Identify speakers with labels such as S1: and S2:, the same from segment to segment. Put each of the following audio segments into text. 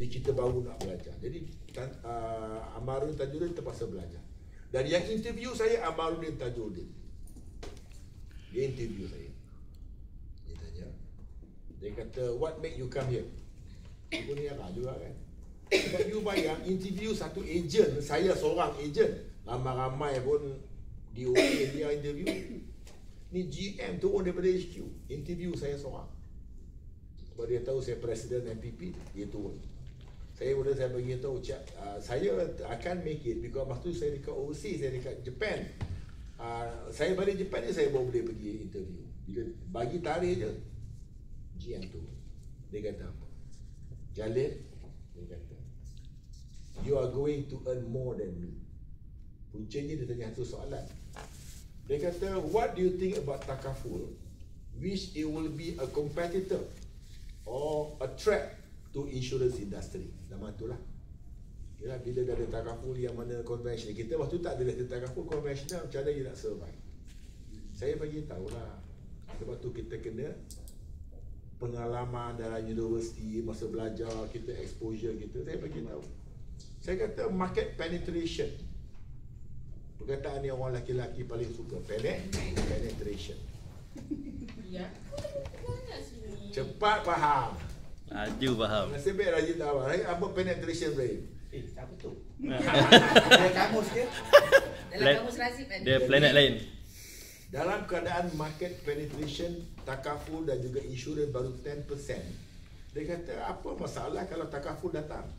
S1: Jadi kita baru nak belajar. Jadi Amarudin Tajuddin terpaksa belajar. Dan yang interview saya Amarudin Tajuddin. Dia interview saya. Dia tanya. Dia kata, what make you come here? Aku ni arah juga kan. Sebab you bayang interview satu ejen, saya seorang ejen. Ramai-ramai pun dia interview. Ni GM turun daripada HQ, interview saya seorang. Sebab dia tahu saya presiden MPP, dia turun. Saya bagi tahu, saya akan make it because masa tu saya dekat overseas, saya dekat Japan. Saya balik Japan ni saya baru boleh pergi interview. Bila bagi tarikh je, GM tu dia kata apa? Jalil, dia kata, you are going to earn more than me. Puncanya dia tanya satu soalan. Dia kata, what do you think about Takaful? Which it will be a competitor or a threat to insurance industry. Nama itulah. Yalah, bila dah ada Takaful yang mana konvensional, kita waktu tak ada Takaful konvensional, macam mana dia nak survive? Saya bagi tahulah. Sebab tu kita kena pengalaman dalam universiti, masa belajar, kita exposure kita, saya bagi tahu. Saya kata market penetration. Perkataan yang orang lelaki-lelaki paling suka, penetration.
S2: Ya.
S1: Cepat faham.
S3: Laju faham.
S1: Nasib baik Rajin tahu. Apa penetration Ibrahim?
S4: Apa tu? Ada kamus ke?
S2: Dalam kamus Razif kan?
S3: Dia planet lain.
S1: Dalam keadaan market penetration, Takaful dan juga insurans baru 10%, dia kata apa masalah kalau Takaful datang?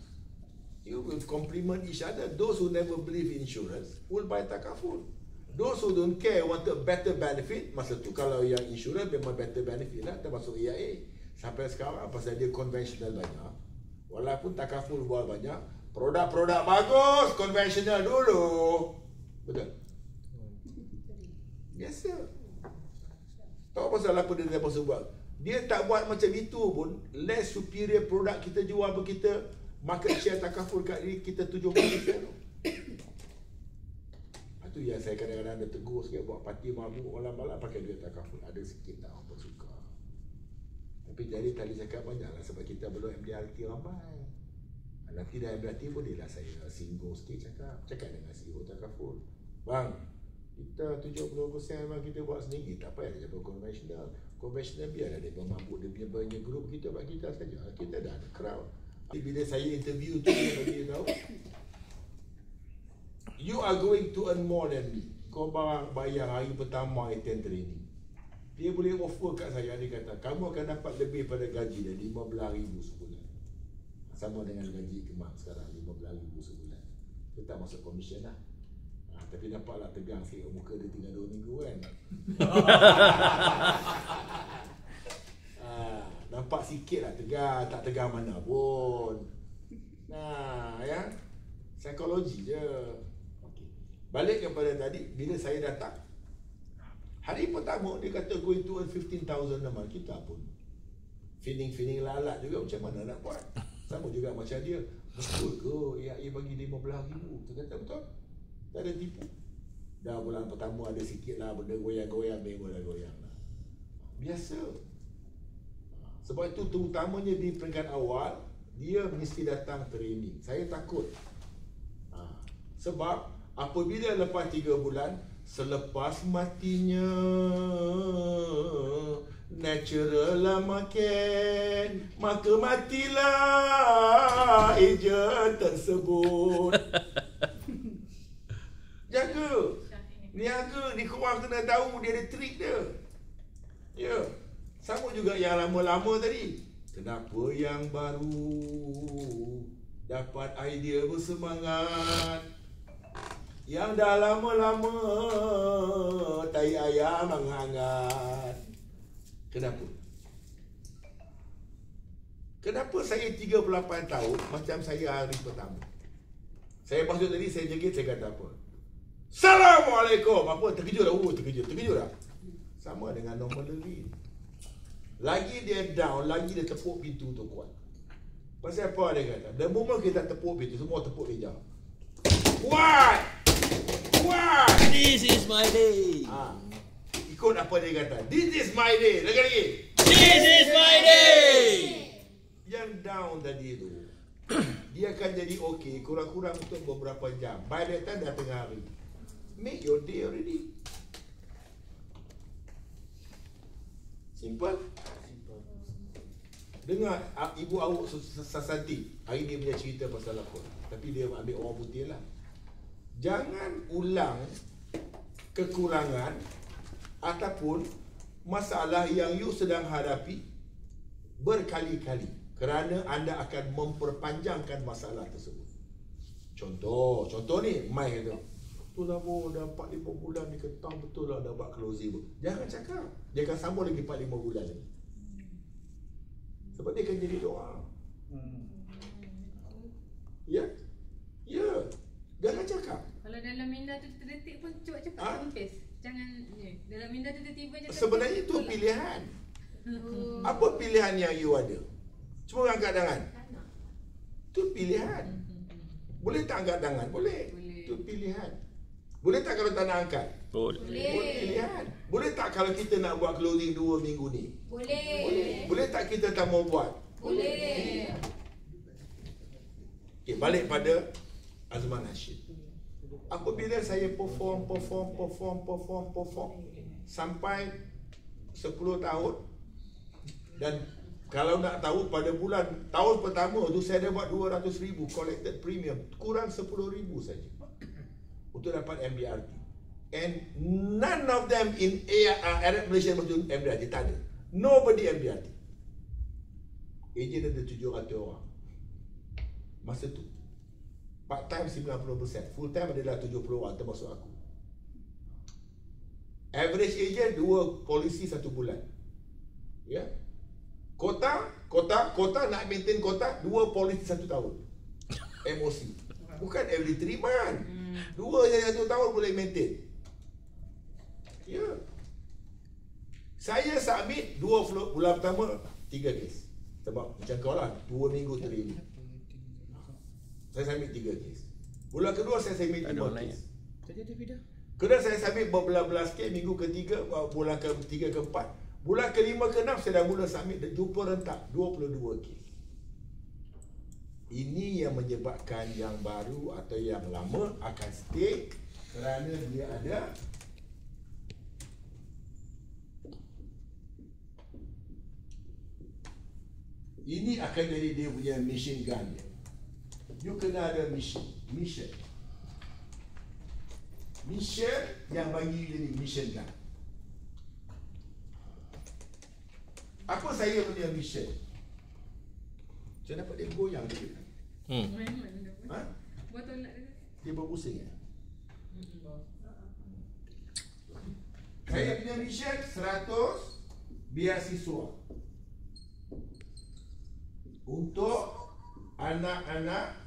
S1: You will complement each other. Those who never believe in insurance will buy Takaful. Those who don't care want a better benefit. Masa tu kalau yang insurance memang better benefit lah, termasuk AIA. Sampai sekarang pasal dia konvensional banyak, walaupun Takaful buat banyak, produk-produk bagus konvensional dulu. Betul? Biasa. Tahu pasal apa dia pasal buat? Dia tak buat macam itu pun, less superior produk kita jual apa kita, market share Takaful kat diri kita 70%. Itu yang saya kadang-kadang ada tegur sikit, buat parti mabuk malam-malam pakai duit Takaful. Ada sikit tak orang suka. Tapi jadi tadi cakap banyak lah sebab kita belum MDRT ramai. Nanti dah MDRT bolehlah saya singgung sikit cakap dengan CEO Takaful. Bang, kita 70% memang kita buat sendiri, tak payah dia buat konvensional. Konvensional biarlah dia mabuk, dia punya grup kita buat kita saja. Kita dah ada crowd. Bila saya interview tu, dia bagi tahu, you are going to earn more than me. Kau bayar hari pertama attend training. Dia boleh offer kat saya, dia kata, kamu akan dapat lebih pada gaji dia, 15,000 sebulan. Sama dengan gaji Kemak sekarang, 15,000 sebulan. Dia tak masuk komisen lah. Tapi nampaklah tegang sikit, muka dia tinggal 2 minggu kan. Nampak sikit lah tegang, tak tegang mana pun. Ya, psikologi je. Okay. Balik kepada tadi, bila saya datang, hari pertama dia kata going to earn 15,000 nama, kita pun feeling lalat juga, macam mana nak buat. Sama juga macam dia, betul ke AIA bagi 15,000? Dia kata betul, tak ada tipu. Dah bulan pertama ada sikit lah benda goyang-goyang, memang dah goyang lah. Biasa. Sebab itu terutamanya di peringkat awal, dia mesti datang training. Saya takut. Sebab apabila lepas 3 bulan, selepas matinya natural lah makin, maka matilah ejen tersebut. Jaga. Niaga, ni korang kena tahu dia ada trik dia. Ya. Sama juga yang lama-lama tadi. Kenapa yang baru dapat idea bersemangat, yang dah lama-lama tai ayam menghangat. Kenapa? Kenapa saya 38 tahun macam saya hari pertama? Saya masuk tadi, saya jegit, saya kata apa? Assalamualaikum. Apa? Terkejut dah? Terkejut dah? Sama dengan normal lagi. Lagi dia down, lagi dia tepuk pintu tu kuat. Pasal apa dia kata? The moment kita tepuk pintu, semua tepuk meja. What?
S3: This is my day.
S1: Ikut apa dia kata? This is my day. Lagi.
S3: This is my day.
S1: Yang down tadi tu, dia akan jadi okey kurang-kurang untuk beberapa jam. By that time dah tengah hari. Make your day already. Simple. Dengar ibu awak Sasanti hari ni punya cerita pasal apa. Tapi dia ambil orang putih lah. Jangan ulang kekurangan ataupun masalah yang you sedang hadapi berkali-kali kerana anda akan memperpanjangkan masalah tersebut. Contoh ni Mai kata, betul lah bu, dah 4-5 bulan ni ketang, betul lah dah buat closing bu. Jangan cakap, dia akan sambung lagi 4-5 bulan lagi. Sebab dia akan jadi doa. Ya? Ya. Jangan cakap.
S2: Kalau dalam minda tu terdetik pun cepat-cepat kempis. Jangan dalam minda tu tiba-tiba je.
S1: Sebenarnya itu pilihan. Apa pilihan yang you ada? Cuma angkat tangan. Itu pilihan. Boleh tak angkat tangan? Boleh. Itu pilihan. Boleh tak kalau tak nak angkat?
S3: Boleh.
S1: Boleh pilihan. Boleh tak kalau kita nak buat closing 2 minggu ni?
S2: Boleh.
S1: Boleh tak kita tak mau buat?
S2: Boleh.
S1: Okay, balik pada Azman Hashim. Apabila saya perform sampai 10 tahun, dan kalau nak tahu pada tahun pertama tu saya dapat 200,000 collected premium, kurang 10,000 saja untuk dapat MDRT. And none of them in Arab Malaysia betul MDRT, tak ada. Nobody MDRT. Ejen ada 700 orang masa tu. Part time 90%, full time adalah 70 orang termasuk aku. Average agent 2 polisi 1 bulan. Ya. Kota nak maintain kota 2 polisi 1 tahun. MOC. Bukan every 3 month. 2 yang 1 tahun boleh maintain. Ya. Saya submit 2 bulan pertama 3 kes. Sebab macam kau lah 2 minggu terima. Saya submit 3 kes. Bulan kedua saya submit 5 kes. Kemudian saya submit berbelas-belas kes minggu ketiga, bulan ketiga keempat. Bulan kelima keenam saya dah mula submit dan jumpa rentak 22 kes. Ini yang menyebabkan yang baru atau yang lama akan stay kerana dia ada ini akan jadi dia punya machine gun dia. You kena ada mission yang bagi you jadi mission gun. Apa saya punya mission? Saya dapat dia goyang dia. Ha?
S2: Buat tolak dia.
S1: Dia berpusing ya? Saya punya mission 100 beasiswa untuk anak-anak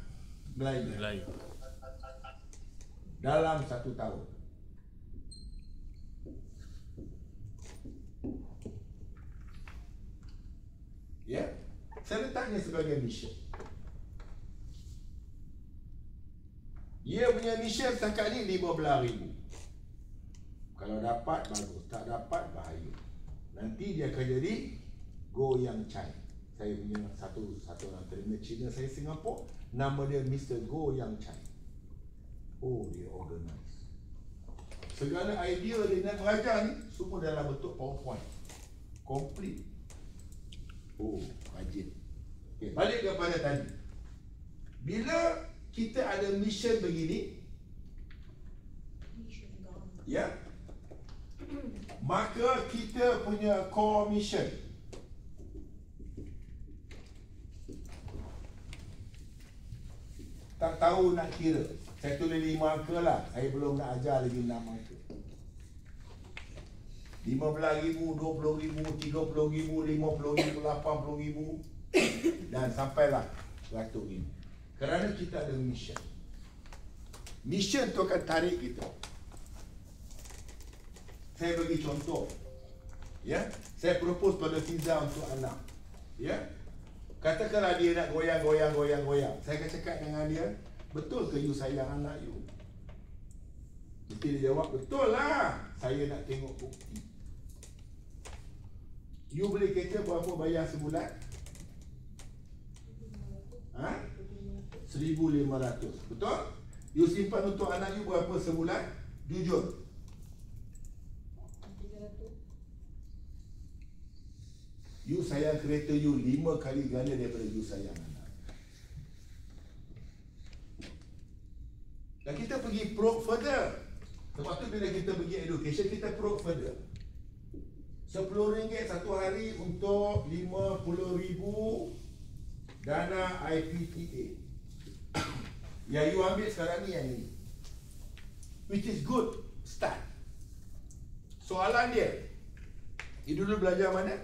S1: Melayu dalam 1 tahun. Ya, saya letaknya sebagai mission. Dia punya mission setakat ni 15,000. Kalau dapat bagus, tak dapat bahaya. Nanti dia akan jadi Goyang Chai. Saya punya satu orang terima Cina saya Singapura, nama dia Mr. Goyang Chai. Oh, dia organize. Segala idea dia nak mengajar ni semua dalam bentuk PowerPoint. Complete. Oh, rajin. Okay, balik kepada tadi. Bila kita ada mission begini, ya, maka kita punya core mission tak tahu nak kira. Saya tulis 5 angka lah. Saya belum nak ajar lagi 6 angka. 15,000, 20,000, 30,000, 50,000, 80,000 dan sampailah 100,000. Kerana kita ada mission. Mission tu akan tarik kita. Saya bagi contoh. Ya, saya propose pada Fiza untuk anak. Ya. Katakanlah dia nak goyang. Saya akan cakap dengan dia, betul ke you sayang anak you? Mesti dia jawab, betul lah. Saya nak tengok bukti. You beli kereta berapa bayar sebulan? Ha? 1,500. Betul? You simpan untuk anak you berapa sebulan? Jujur.
S2: 300.
S1: You sayang kereta you 5 kali ganda daripada you sayang anak. Dan kita pergi probe further. Sebab tu bila kita pergi education, kita probe further. RM10 satu hari untuk 50,000 dana IPTA. Yang you ambil sekarang ni yang ini, which is good start. Soalan dia, you dulu belajar mana?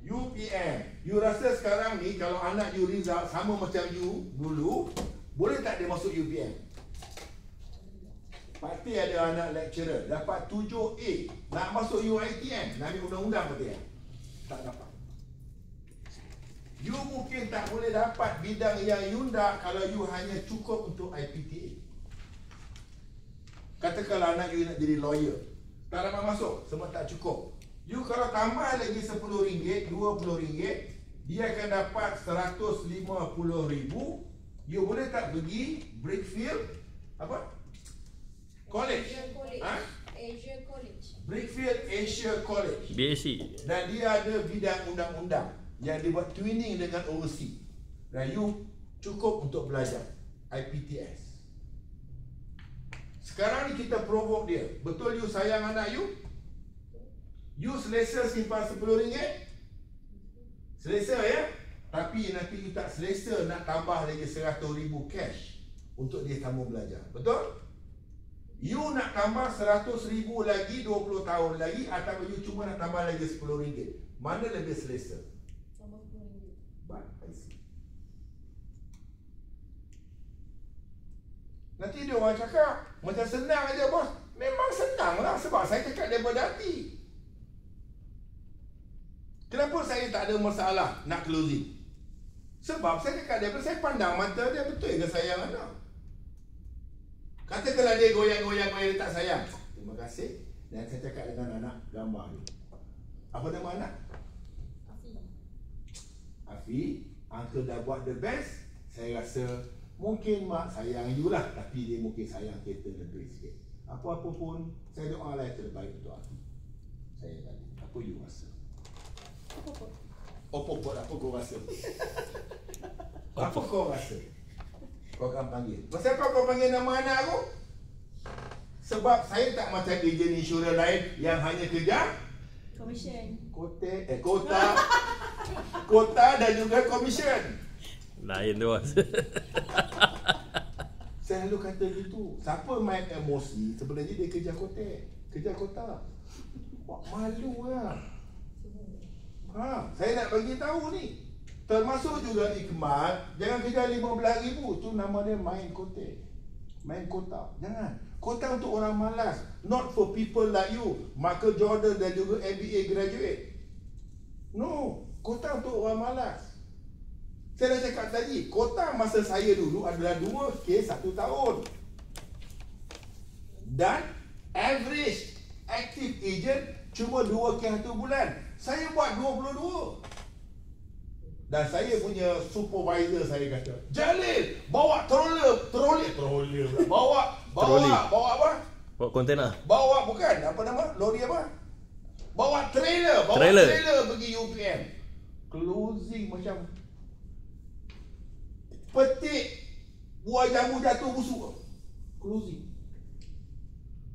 S1: UPM. You rasa sekarang ni kalau anak you result sama macam you dulu, boleh tak dia masuk UPM? Pasti ada anak lecturer dapat 7A, nak masuk UiTM, nak ambil undang-undang betul ya? Tak dapat. You mungkin tak boleh dapat bidang yang you nak kalau you hanya cukup untuk IPTA. Katakanlah anak you nak jadi lawyer, tak dapat masuk sebab tak cukup. You kalau tambah lagi RM10, RM20, dia akan dapat RM150,000. You boleh tak pergi Brickfield apa? College.
S2: Asia College.
S1: Brickfield Asia College.
S3: BAC.
S1: Dan dia ada bidang undang-undang yang dia buat twinning dengan overseas. Dan you cukup untuk belajar IPTS. Sekarang ni kita provoke dia. Betul you sayang anak you? You selesa simpan RM10? Selesa ya? Tapi nanti you tak selesa nak tambah lagi RM100,000 cash untuk dia sambung belajar. Betul? You nak tambah RM100,000 lagi 20 tahun lagi, atau you cuma nak tambah lagi RM10? Mana lebih selesa?
S2: Tambah RM10.
S1: But I see. Nanti dia orang cakap macam senang aja bos. Memang senang lah sebab saya cakap daripada hati. Kenapa saya tak ada masalah nak closing? Sebab saya cakap daripada saya pandang mata dia, betul ke sayang anak. Katakanlah dia goyang-goyang dia tak sayang. Terima kasih. Dan saya cakap dengan anak, gambar dia. Apa nama anak? Afi, uncle dah buat the best. Saya rasa mungkin mak sayang you lah, tapi dia mungkin sayang kereta lebih sikit. Apa-apa pun, saya doa lah yang terbaik untuk Afi. Saya tadi, apa you rasa? Apa-apa, apa kau rasa? Apa kau rasa? Kau akan panggil. Pasal apa kau panggil nama anak aku? Sebab saya tak macam ejen insurans lain yang hanya kerja
S2: Commission.
S1: Kota dan juga komisen.
S3: Lain tu bos.
S1: Saya selalu kata gitu. Siapa main emosi, sebenarnya dia kerja kota. Wah, malu lah. Saya nak bagi tahu ni. Termasuk juga Ikmal, jangan kerja RM15,000. Tu nama dia main kota. Jangan. Kota untuk orang malas. Not for people like you, Michael Jordan dan juga MBA graduate. No, kota untuk orang malas. Saya dah cakap tadi, kota masa saya dulu adalah 2 kes 1 tahun. Dan average active agent cuma 2 kes 1 bulan. Saya buat 22. Dan saya punya supervisor saya kata, Jalil, bawa troller. Bawa apa?
S3: Bawa kontainer.
S1: Bawa bukan, apa nama? Lori apa? Bawa trailer pergi UPM. Closing macam petik buah jamu jatuh busuk. Closing.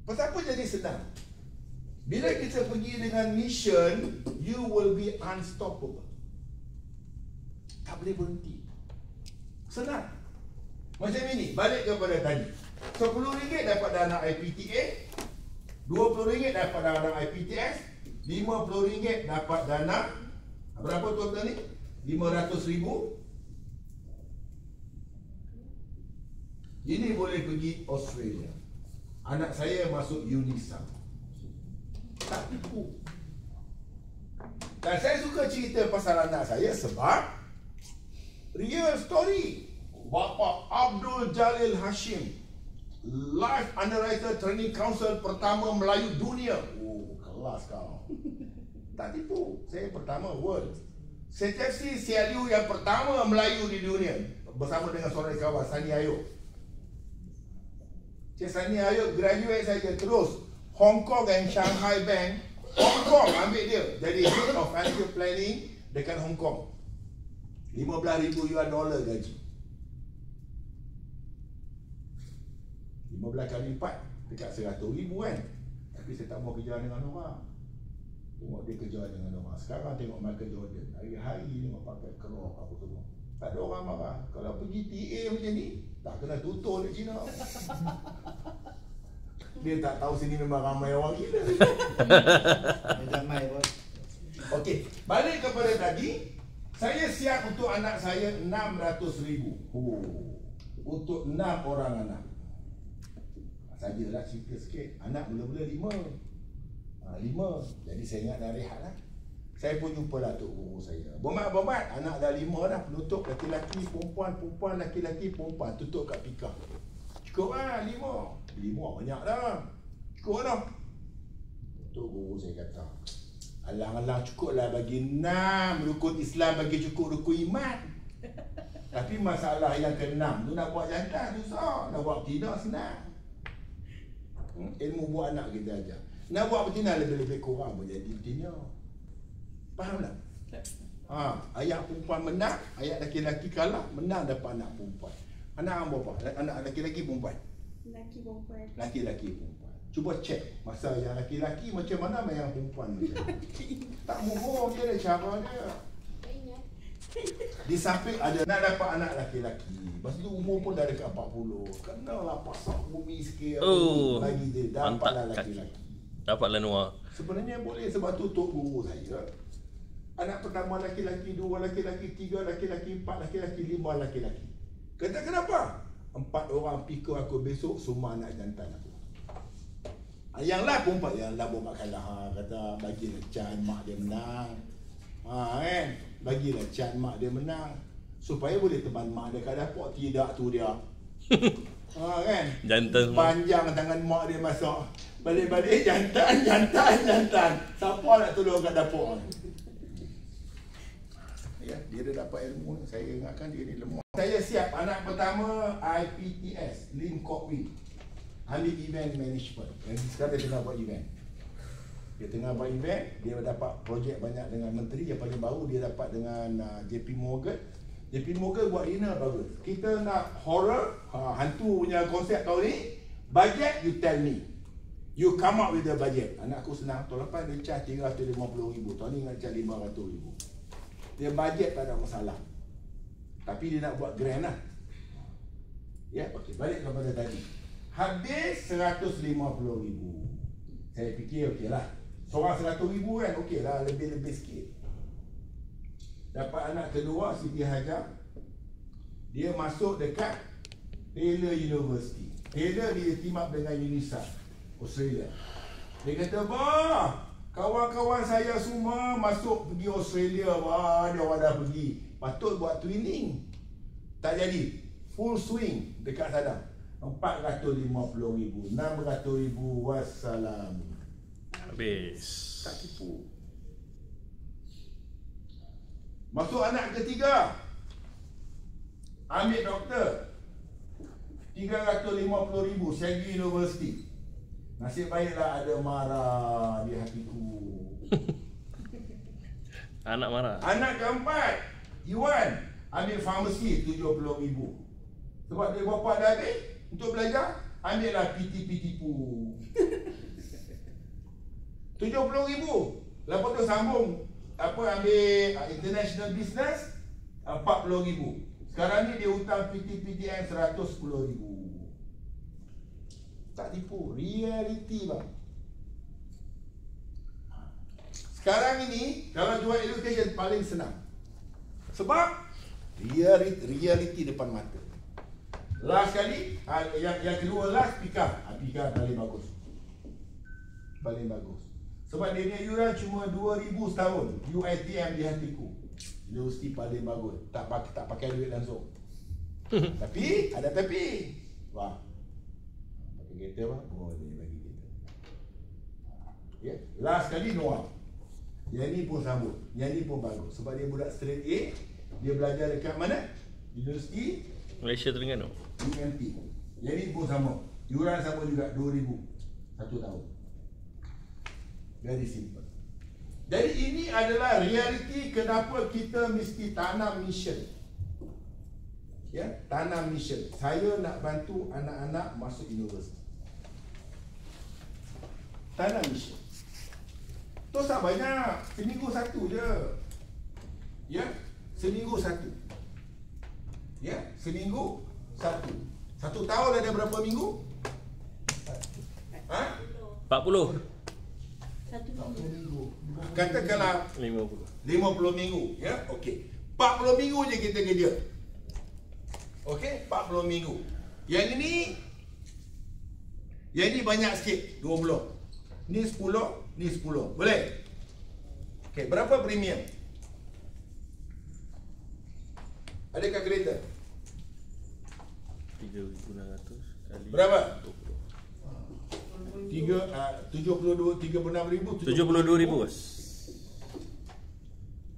S1: Pasal apa jadi senang? Bila kita pergi dengan mission, you will be unstoppable. Tak boleh berhenti. Senang. Macam ini, balik kepada tadi. RM10 dapat dana IPTA, RM20 dapat dana IPTS, RM50 dapat dana, berapa total ni? RM500,000. Ini boleh pergi Australia. Anak saya masuk UNISA. Tak tipu. Dan saya suka cerita pasal anak saya sebab real story. Bapa Abdul Jalil Hashim, Life Underwriter Training Council pertama Melayu dunia. Oh, kelas kau. Tak tipu. Saya pertama world. CTFC CLU yang pertama Melayu di dunia bersama dengan seorang kawan Sani Ayub. Cik Sani Ayub graduate saja terus Hong Kong and Shanghai Bank. Hong Kong ambil dia jadi Head of Financial Planning dekat Hong Kong. 15,000 US dollar gaji. 15 kali 4 dekat 100,000 kan. Tapi saya tak mau kerja dengan orang. Tengok dia kerja dengan orang. Sekarang tengok Michael Jordan. Hari-hari dia pakai kerok apa semua. Tak ada orang marah. Kalau pergi TA macam ni, tak kena tutur dekat Cina. Dia tak tahu sini memang ramai orang gila.
S4: Ramai bos.
S1: Okey, balik kepada tadi. Saya siap untuk anak saya 600,000. Untuk 6 orang anak. Sajalah cerita sikit. Anak mula-mula 5. 5. Jadi saya ingat dah rehat lah. Saya pun jumpa lah tok guru saya. Bomat, anak dah 5 dah. Penutup laki-laki, perempuan, perempuan, laki-laki, perempuan. Tutup kat pika. Cukup lah 5. 5 banyak dah. Cukup dah. Tok guru saya kata, alang-alang cukup lah bagi 6 rukun Islam, bagi cukup rukun iman. Tapi masalah yang ke-6 tu nak buat jantan susah. Nak buat betina senang. Ilmu buat anak kita ajar. Nak buat betina lebih-lebih kurang pun jadi betina. Faham tak? Ayat perempuan menang, ayat laki-laki kalah, menang dapat anak perempuan. Anak hang berapa? Anak laki-laki perempuan?
S5: Laki perempuan.
S1: Laki-laki perempuan. Cuba cek masa yang laki-laki macam mana yang perempuan macam. Tak bohong dia ada cara dia. Di samping ada nak dapat anak laki-laki. Masa tu umur pun dah dekat 40. Kenalah pasak bumi sikit. Bagi dia dapatlah laki-laki.
S3: Dapatlah Noah.
S1: Sebenarnya boleh sebab tu tok guru saya. Anak pertama laki-laki, 2 laki-laki, 3 laki-laki, 4 laki-laki, 5 laki-laki. Kata kenapa? 4 orang pikir aku besok semua anak jantan aku. Yang lah perempuan, yang lah buat kalah. Kata bagilah can mak dia menang. Kan? Bagilah can mak dia menang. Supaya boleh teman mak dia kat dapur. Tidak tu dia. Kan?
S3: Jantan semua.
S1: Panjang tangan mak dia masuk. Balik-balik jantan. Siapa nak tolong kat dapur? Ya, dia dah dapat ilmu. Saya ingatkan dia ni lemah. Saya siap anak pertama IPTS, Lim Kok Wee. Ambil event management. Yang sekarang dia tengah buat event. Dia tengah buat event, dia dapat projek banyak dengan menteri. Yang paling baru dia dapat dengan JP Morgan. JP Morgan buat dinner bagus. Kita nak horror, hantu punya konsep tahun ni. Budget, you tell me. You come up with the budget. Anak aku senang. Tahun lepas dia charge 350,000. Tahun ni nak charge 500,000. Dia budget tak ada masalah. Tapi dia nak buat grand lah. Ya, okey. Balik kepada tadi. Habis 150,000. Saya fikir okey lah. Seorang 100,000 kan, okey lah. Lebih-lebih sikit. Dapat anak kedua, Siti Hajar. Dia masuk dekat Taylor University. Taylor dia team up dengan UNISA Australia. Dia kata, bah, kawan-kawan saya semua masuk pergi Australia. Wah, dia orang dah pergi. Patut buat twinning. Tak jadi. Full swing dekat sana. 450,000, 600,000, wassalam.
S3: Habis.
S1: Tak tipu. Masuk anak ketiga. Ambil doktor. 350,000, Sagi University. Nasib baiklah ada marah di hatiku.
S3: Anak marah.
S1: Anak keempat, Iwan. Ambil farmasi 70,000. Sebab dia bapa dah habis untuk belajar, ambillah PT tipu. 70,000. Lepas tu sambung ambil international business 40,000. Sekarang ni dia hutang PTN 110,000. Tak tipu, reality bang. Sekarang ini kalau jual education paling senang. Sebab reality depan mata. Last kali yang kedua last Pika. Pika paling bagus. Paling bagus. Sebab dia punya yuran cuma 2,000 setahun. UiTM di hatiku. Universiti paling bagus. Tak pakai duit langsung. Tapi ada tapi. Wah. Pakai kereta apa? Oh, dia bagi kereta. Ya, last kali Noah. Yang ni pun sambut. Yang ni pun bagus. Sebab dia budak straight A. Dia belajar dekat mana? Universiti
S3: Malaysia Terengganu.
S1: UMT. Yang ni pun sama. Yuran sama juga 2,000 satu tahun. Very simple. Jadi ini adalah realiti kenapa kita mesti tanam mission. Ya, tanam mission. Saya nak bantu anak-anak masuk universiti. Tanam mission. Tu tak banyak. Seminggu satu je. Ya, seminggu satu. Ya, seminggu satu. Satu tahun ada berapa minggu? Ha?
S3: 40.
S1: 40 minggu. Katakanlah
S3: 50.
S1: 50 minggu. Ya, okey. 40 minggu je kita kerja. Okey, 40 minggu. Yang ini banyak sikit, 20. Ni 10, ni 10. Boleh? Okey, berapa premium? Ada kalkulator?
S3: 3,600 kali
S1: Berapa?
S3: 20.
S1: 36,000.
S3: 72,000 bos.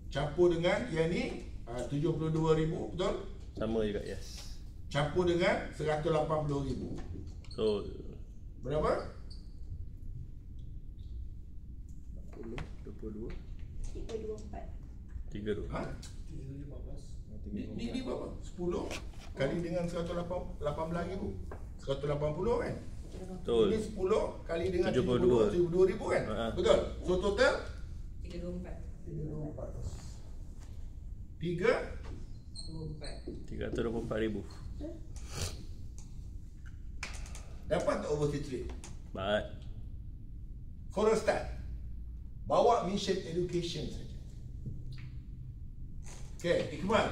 S1: Campur dengan yang ni 72,000, betul?
S3: Sama juga, yes.
S1: Campur dengan 180,000.
S3: Betul.
S1: Berapa?
S3: 40, 22,
S5: 324.
S3: 32.
S1: Ha? Ni berapa? 10 kali dengan 118,000. 180 kan?
S3: Betul.
S1: Ini 10 kali dengan
S3: 72.
S1: 72,000 kan?
S3: Ha.
S1: Betul. So total
S2: 324.
S3: 324,000.
S1: dapat tak overseas trip?
S3: Baik.
S1: For a start, bawa mission education saja. Okay, Iqbal,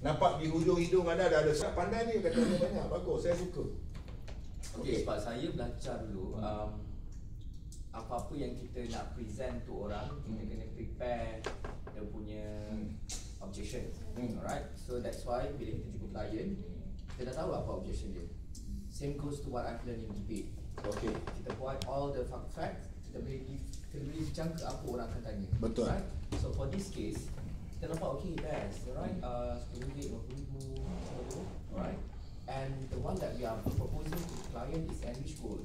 S1: nampak di hujung hidung anda dah ada sangat pandai ni, kata dia banyak. Bagus, saya suka.
S4: Okay, sebab saya belajar dulu apa-apa yang kita nak present tu orang, kita kena prepare dia punya objection. Alright, so that's why bila kita jumpa klien, kita dah tahu apa objection dia. Same goes to what I've learned in debate.
S1: Okay.
S4: Kita buat all the facts, kita boleh jangka apa orang akan tanya.
S1: Betul.
S4: Right? So for this case, kita nampak okay best, right? RM10, RM50, alright. And the one that we are proposing to the client is enriched gold.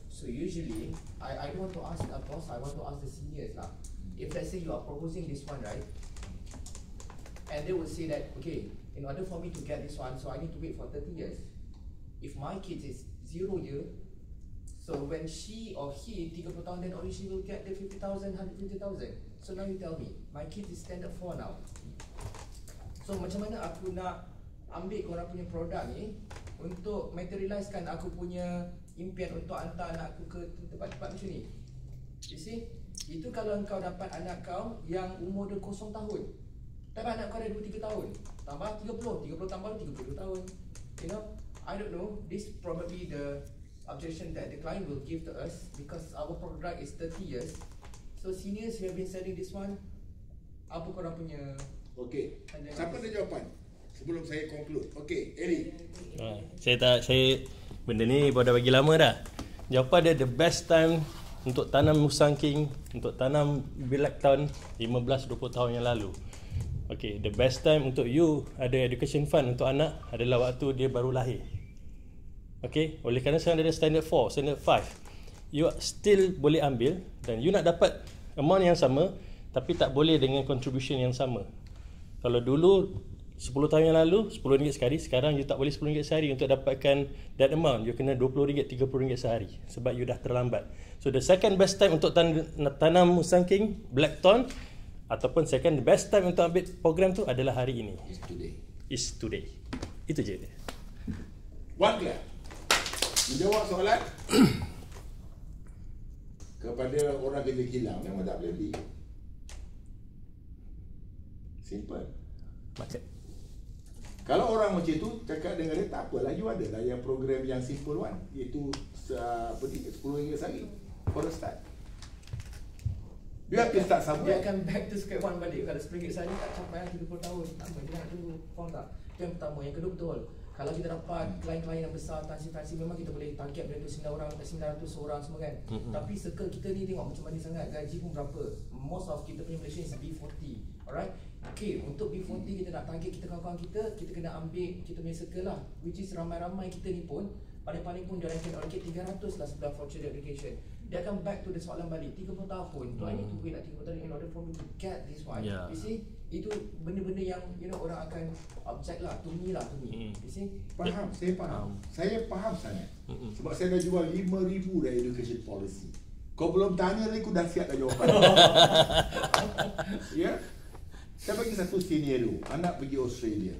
S4: So usually, I don't want to ask the boss, I want to ask the seniors lah. If let's say you are proposing this one, right? And they will say that, okay, in order for me to get this one, so I need to wait for 30 years. If my kid is 0 year, so when she or he 30 tahun, then only she will get the 50,000, 150,000. So now you tell me, my kid is standard 4 now. So macam mana aku nak ambil korang punya produk ni untuk materializekan aku punya impian untuk hantar anak aku ke tempat-tempat macam ni? You see? Itu kalau engkau dapat anak kau yang umur dia 0 tahun, tapi anak kau ada 2-3 tahun, tambah 30 tambah 32 tahun. You know, I don't know, this probably the objection that the client will give to us because our product is 30 years. So seniors who have been selling this one, apa korang punya?
S1: Okay. Siapa ada jawapan? Sebelum saya conclude. Okay, Eric.
S3: Saya benda ni dah bagi lama dah. Jawapan dia the best time untuk tanam Musang King, untuk tanam Blackthorn 15-20 tahun yang lalu. Okay, the best time untuk you ada education fund untuk anak adalah waktu dia baru lahir. Okay, oleh kerana sekarang ada standard 4, standard 5, you still boleh ambil dan you nak dapat amount yang sama tapi tak boleh dengan contribution yang sama. Kalau dulu 10 tahun yang lalu RM10 sekali, sekarang you tak boleh RM10 sehari untuk dapatkan that amount. You kena RM20, RM30 sehari sebab you dah terlambat. So the second best time untuk tanam Musang King, Blackthorn, ataupun second best time untuk ambil program tu adalah hari ini. Is today. Itu je.
S1: One clap. Menjawab soalan kepada orang kerja kilang memang tak boleh beli. Simple.
S3: Market.
S1: Kalau orang macam tu cakap dengan dia, tak apalah, you ada lah yang program yang simple one, iaitu RM10 sehari for a start. Dia akan start
S4: Dia
S1: somewhere.
S4: akan back to square one balik. Kalau RM10 sehari tak capai 30 tahun. Lama dia nak dulu. Faham tak? Itu yang pertama. Yang kedua betul. Kalau kita dapat klien-klien yang besar, tansi memang kita boleh target benda tu 900 orang semua kan. Tapi circle kita ni tengok macam mana sangat, gaji pun berapa. Most of kita punya Malaysia is B40. Alright. Okay, untuk B40 kita nak target kita kawan-kawan kita kena ambil kita punya circle lah, which is ramai-ramai kita ni pun paling-paling pun dia akan allocate 300 lah sebelah voucher education. Dia akan back to the soalan balik 30 tahun. Do I need to wait like 30 tahun in order for me to get this one?
S3: Yeah.
S4: You see, itu benda-benda yang orang akan object lah, to me. You see?
S1: Faham, saya faham. Saya faham sangat. Sebab saya dah jual 5,000 dah education policy. Kau belum tanya lagi, aku dah siap dah jawapan. Ya? Saya bagi satu scenario. Anak pergi Australia.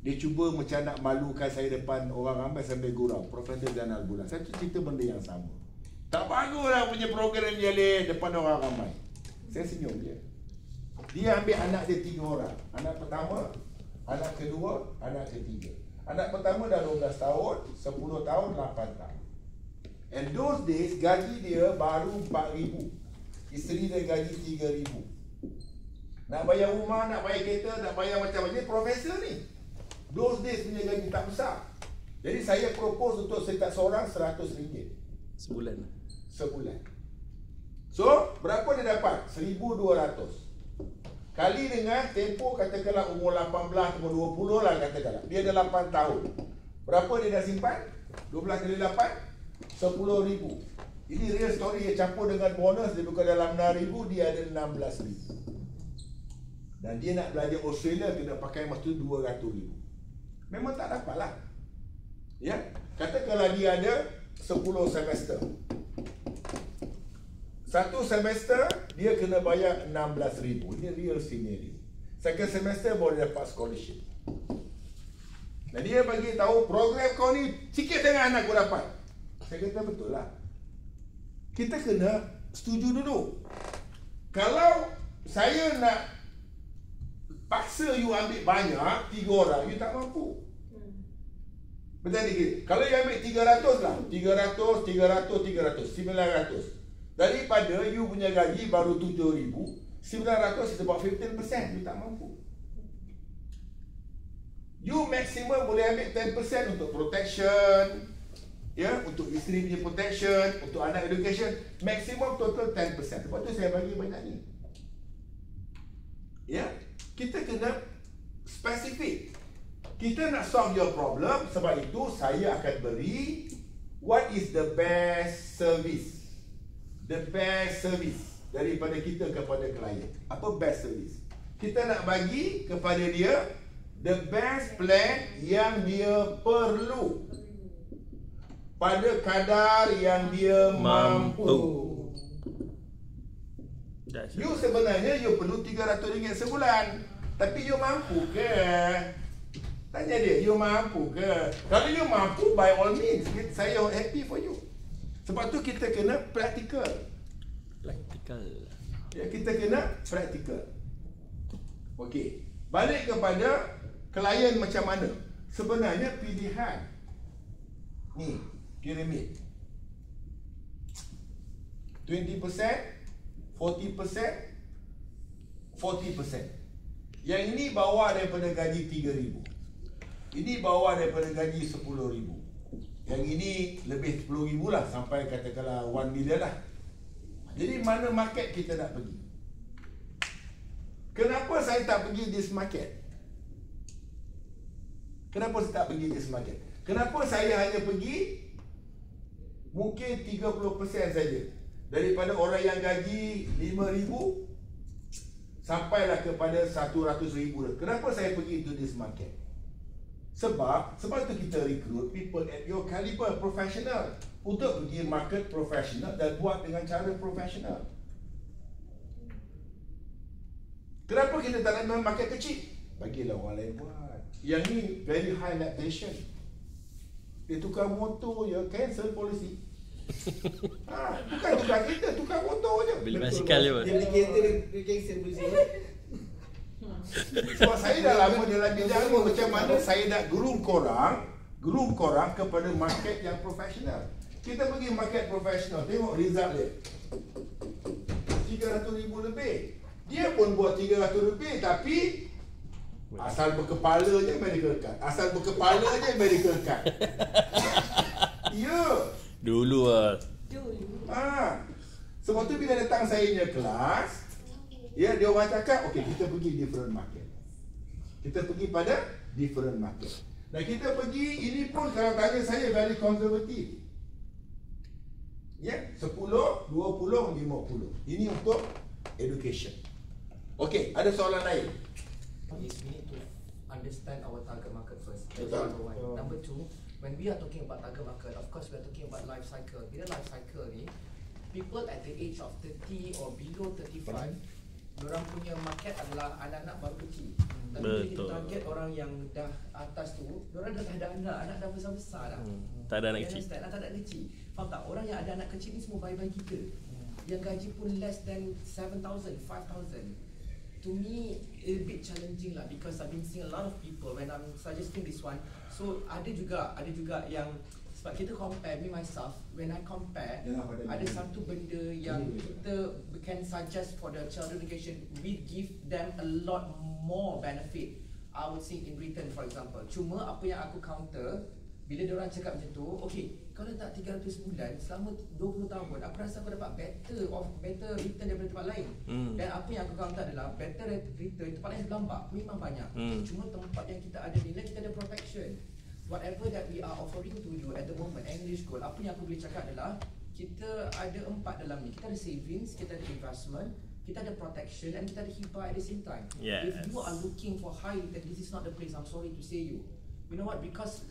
S1: Dia cuba macam nak malukan saya depan orang ramai sampai gurau. Profesor Zainal Bulan. Satu cerita benda yang sama. Tak bagus lah punya program dia depan orang ramai. Saya senyum dia. Dia ambil anak dia 3 orang. Anak pertama, anak kedua, anak ketiga. Anak pertama dah 12 tahun, 10 tahun, 8 tahun. And those days, gaji dia baru 4,000. Isteri dia gaji 3,000. Nak bayar rumah, nak bayar kereta, nak bayar macam-macam. Dia profesor ni. Those days punya gaji tak besar. Jadi saya propose untuk setiap seorang RM100 sebulan. So, berapa dia dapat? 1,200. Kali dengan tempoh katakanlah umur 18, umur 20 lah katakanlah. Dia ada 8 tahun. Berapa dia dah simpan? 12 kali 8, 10,000. Ini real story. Dia campur dengan bonus. Dia bukan dalam 6,000, dia ada 16,000. Dan dia nak belajar Australia, kena pakai masa tu 200,000. Memang tak dapat lah. Ya? Katakanlah dia ada 10 semester. Satu semester dia kena bayar 16,000. Ini real scenario. Second semester boleh dapat scholarship. Dan dia bagi tahu program kau ni sikit sangat anak kau dapat. Saya kata betul lah. Kita kena setuju dulu. Kalau saya nak paksa you ambil banyak 3 orang, you tak mampu. Betul dikit. Kalau you ambil 300 lah, 300, 900. Daripada you punya gaji baru 7,000, 900 is about 15%. You tak mampu. You maximum boleh ambil 10% untuk protection, ya, untuk isteri punya protection, untuk anak education. Maximum total 10%. Lepas tu saya bagi banyak ni. Ya, kita kena spesifik. Kita nak solve your problem. Sebab itu saya akan beri what is the best service. The best service daripada kita kepada klien. Apa best service? Kita nak bagi kepada dia the best plan yang dia perlu pada kadar yang dia mampu. You sebenarnya you perlu RM300 sebulan. Tapi you mampu ke? Tanya dia, you mampu ke? Kalau you mampu, by all means, saya happy for you. Sebab tu kita kena praktikal. Ya, kita kena praktikal. Okey. Balik kepada klien macam mana? Sebenarnya pilihan. Ni, piramid. 20%, 40%, 40%. Yang ini bawah daripada gaji 3,000. Ini bawah daripada gaji 10,000. Yang ini lebih 10,000 lah, sampai katakanlah 1 million lah. Jadi mana market kita nak pergi? Kenapa saya tak pergi this market? Kenapa saya tak pergi this market? Kenapa saya hanya pergi mungkin 30% saja daripada orang yang gaji 5,000 sampailah kepada 100,000. Kenapa saya pergi into this market? Sebab tu kita recruit people at your caliber, professional, untuk pergi market professional dan buat dengan cara profesional. Kenapa kita tak nak market kecil? Bagilah orang lain buat. Yang ni very high lactation. Dia tukar motor je, cancel policy. Bukan tukar kereta, tukar motor je.
S3: Beli basikal je.
S5: Dia beli kereta, dia cancel polisi.
S1: Sebab saya dah lama dalam bidang ni, macam mana saya nak groom korang kepada market yang profesional. Kita pergi market profesional, tengok result dia 300,000 lebih. Dia pun buat 300 lebih, tapi Asal berkepala je medical card. Asal berkepala je medical card. Ya.
S3: Dulu lah.
S1: Sebab tu bila datang saya punya kelas, ya, dia orang cakap, okey, kita pergi different market. Kita pergi pada different market. Dan kita pergi, ini pun kalau tanya saya very konservatif. Ya, 10, 20, 50. Ini untuk education. Okey, ada soalan lain?
S4: Is we need to understand our target market first. That's
S1: Betul.
S4: number one. Number two, when we are talking about target market, of course we are talking about life cycle. Bila life cycle ni, people at the age of 30 or below 35, diorang punya market adalah anak-anak baru kecil. Tapi bila kita
S3: Betul.
S4: target orang yang dah atas tu, diorang dah ada anak dah besar-besar dah.
S3: Tak ada anak
S4: You
S3: kecil.
S4: understand? Tak ada anak kecil. Faham tak? Orang yang ada anak kecil ni semua bayi-bayi kita. Yang gaji pun less than 7,000, 5,000. To me, a bit challenging lah because I've been seeing a lot of people when I'm suggesting this one. So ada juga yang sebab kita compare me myself, when I compare, ada satu benda yang kita can suggest for the child education, we give them a lot more benefit. I would say in return, for example. Cuma apa yang aku counter bila diorang cakap macam tu, okay, kau letak 300 bulan selama 20 tahun, aku rasa aku dapat better return daripada tempat lain. Dan apa yang aku counter adalah better return tempat lain berlambak, memang banyak. Cuma tempat yang kita ada ni, kita ada protection. Whatever that we are offering to you at the moment, English Gold, apa yang aku boleh cakap adalah kita ada 4 dalam ni. Kita ada savings, kita ada investment, kita ada protection, and kita ada hibah at the same time.
S3: Yes.
S4: If you are looking for high return, this is not the place. I'm sorry to say you. You know what? Because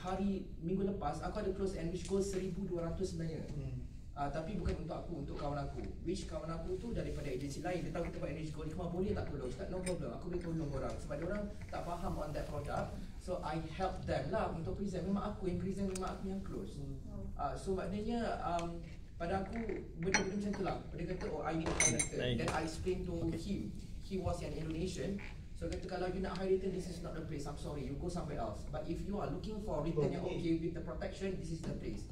S4: hari minggu lepas aku ada close English Gold 1,200 sebenarnya. Tapi bukan untuk aku, untuk kawan aku. Which kawan aku tu daripada agensi lain. Dia tahu kita buat English Gold, dia cuma boleh tak tolong? Ustaz, no problem. Aku boleh tolong orang sebab dia orang tak faham on that product. So I help them lah untuk present. Memang aku yang present, memang aku yang close. So maknanya pada aku benda-benda macam tu lah. Dia kata, oh I need high return. Then I explain to him. He was an Indonesian. So kata kalau you nak high return, this is not the place. I'm sorry, you go somewhere else. But if you are looking for return yang okay with the protection, this is the place.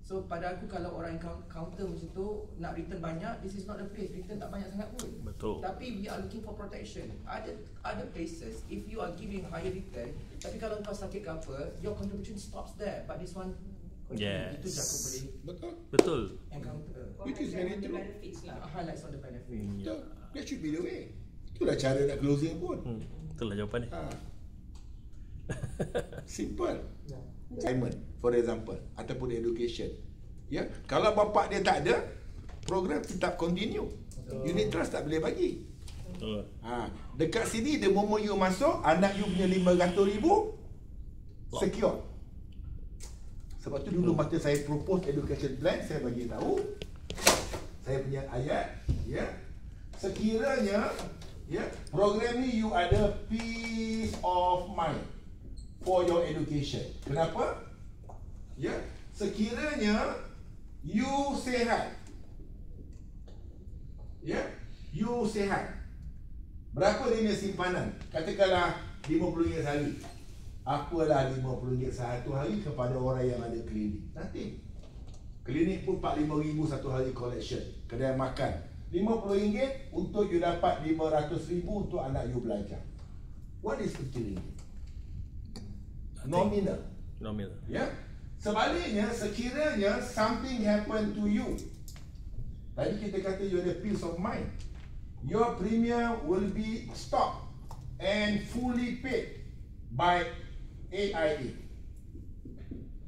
S4: So pada aku kalau orang counter macam tu nak return banyak, this is not the place. Return tak banyak sangat pun.
S3: Betul.
S4: Tapi we are looking for protection. Other places, if you are giving higher return, tapi kalau kau sakit ke apa, your contribution stops there. But this one,
S3: Yes.
S4: itu je aku boleh
S3: Betul.
S4: encounter.
S1: Which is very true.
S4: Highlights on the benefit.
S1: Betul. That should be the way. Itulah cara nak closing pun.
S3: Itulah jawapan dia.
S1: Simple. Assignment, for example, ataupun education. Ya, kalau bapak dia tak ada, program tetap continue. Unit trust tak boleh bagi.
S3: Betul.
S1: Dekat sini the moment you masuk, anak you punya 500,000 secure. Sebab tu dulu masa saya propose education plan, saya bagi tahu saya punya ayat, ya. Sekiranya program ni you ada peace of mind for your education. Kenapa? Ya, sekiranya you sihat. Ya, you sihat. Berapa dia punya simpanan? Katakanlah RM50 sehari. Apalah RM50 satu hari kepada orang yang ada klinik? Nanti. Klinik pun RM45,000 satu hari collection. Kedai makan RM50 untuk you dapat RM500,000 untuk anak you belajar. What is RM50? Nominal. Ya. Sebaliknya, sekiranya something happen to you, tadi kita kata you ada peace of mind, your premium will be stopped and fully paid by AIA.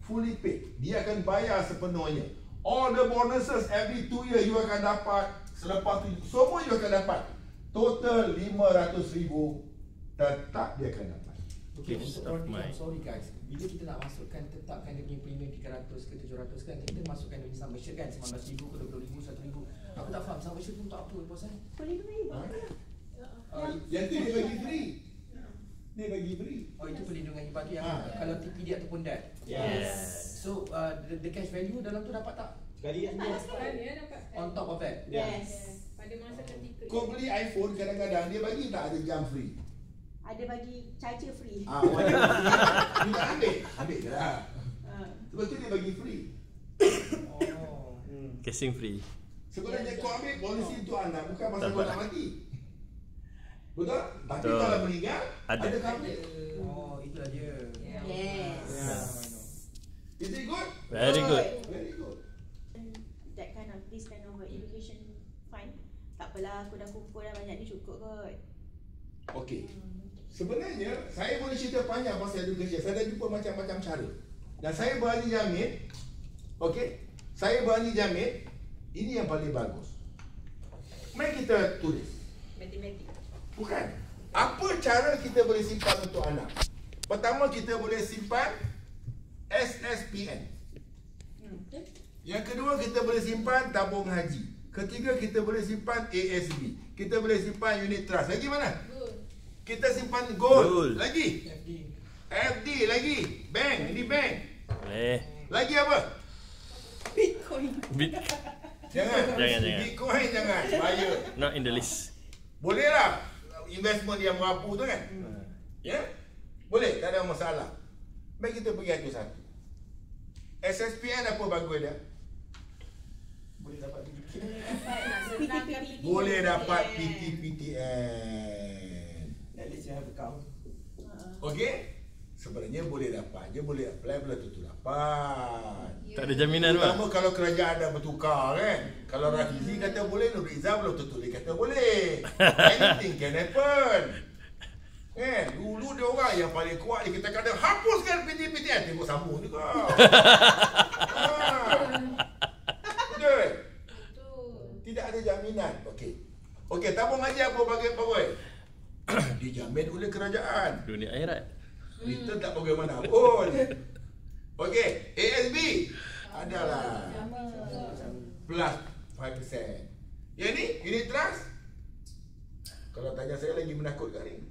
S1: Fully paid. Dia akan bayar sepenuhnya. All the bonuses every 2 years you akan dapat. Selepas tu semua you akan dapat. Total RM500,000 tetap dia akan dapat.
S4: Okay,
S3: Peace
S4: untuk
S3: of
S4: Rodi,
S3: mind.
S4: I'm sorry guys. Bila kita nak masukkan, tetapkan dia punya premium 300 ke 700 kan, kita masukkan dia punya sum assured kan, RM19,000 ke RM20,000, RM1,000. Aku tak faham, sum assured tu untuk apa bos eh?
S1: Yang tu dia bagi free. Dia bagi free.
S4: Oh, itu perlindungan hibah tu yang kalau TPD ataupun DAD.
S3: Yes.
S4: So, the cash value dalam tu dapat tak?
S5: Sekali aja.
S2: Sekali dapat.
S4: On top of that?
S5: Yes.
S2: Pada masa ketika
S1: Kau beli iPhone kadang-kadang dia bagi tak ada jam free.
S6: Ada bagi charger free.
S1: Orang dia bagi, you nak ambil je lah. Sebab tu dia bagi free.
S4: Oh.
S3: Casing free.
S1: Sebenarnya kau ambil polisi untuk anak, bukan pasal kau nak mati. Betul? Tapi
S3: Betul.
S1: kalau meninggal,
S3: Ada.
S1: ada coverage.
S4: Oh, itulah dia.
S6: Yes.
S1: Is it good?
S3: Very good.
S1: Very good.
S6: That kind of this kind of education fund. Tak apalah, aku dah kumpul dah banyak ni cukup kot.
S1: Okey. Sebenarnya saya boleh cerita panjang pasal education. Saya dah jumpa macam-macam cara. Dan saya berani jamin, okey, saya berani jamin ini yang paling bagus. Mari kita tulis.
S2: Matematik.
S1: Bukan. Apa cara kita boleh simpan untuk anak? Pertama, kita boleh simpan SSPN. Yang kedua, kita boleh simpan tabung haji. Ketiga, kita boleh simpan ASB. Kita boleh simpan unit trust. Lagi mana? Kita simpan gold. Lagi? FD lagi. Bank. Ini bank.
S3: Boleh.
S1: Lagi apa?
S6: Bitcoin.
S1: Jangan.
S3: Jangan.
S1: Bitcoin jangan. Bahaya.
S3: Not in the list.
S1: Boleh lah. Investment yang berapu tu kan? Ya? Boleh. Tak ada masalah. Baik, kita pergi satu-satu. SSPN apa bagus dia?
S4: Boleh dapat
S1: Boleh dapat PTPTN.
S4: At least you have account.
S1: Okey? Sebenarnya boleh dapat. Dia boleh apply, belum tentu dapat.
S3: Tak ada jaminan bang.
S1: Terutama kalau kerajaan dah bertukar kan. Kalau Rafizi kata boleh, Nur Izzah belum tentu dia kata boleh. Anything can happen. Kan? Dulu dia orang yang paling kuat dia kata hapuskan PTPTN. Tengok sambung juga. Betul? Tidak ada jaminan. Okey. Okey, tabung haji apa bagai-bagai? Dijamin oleh kerajaan.
S3: Dunia akhirat.
S1: Return tak bagaimana pun. Okey, ASB adalah plus 5%. Yang ni, unit trust. Kalau tanya saya lagi menakutkan ni.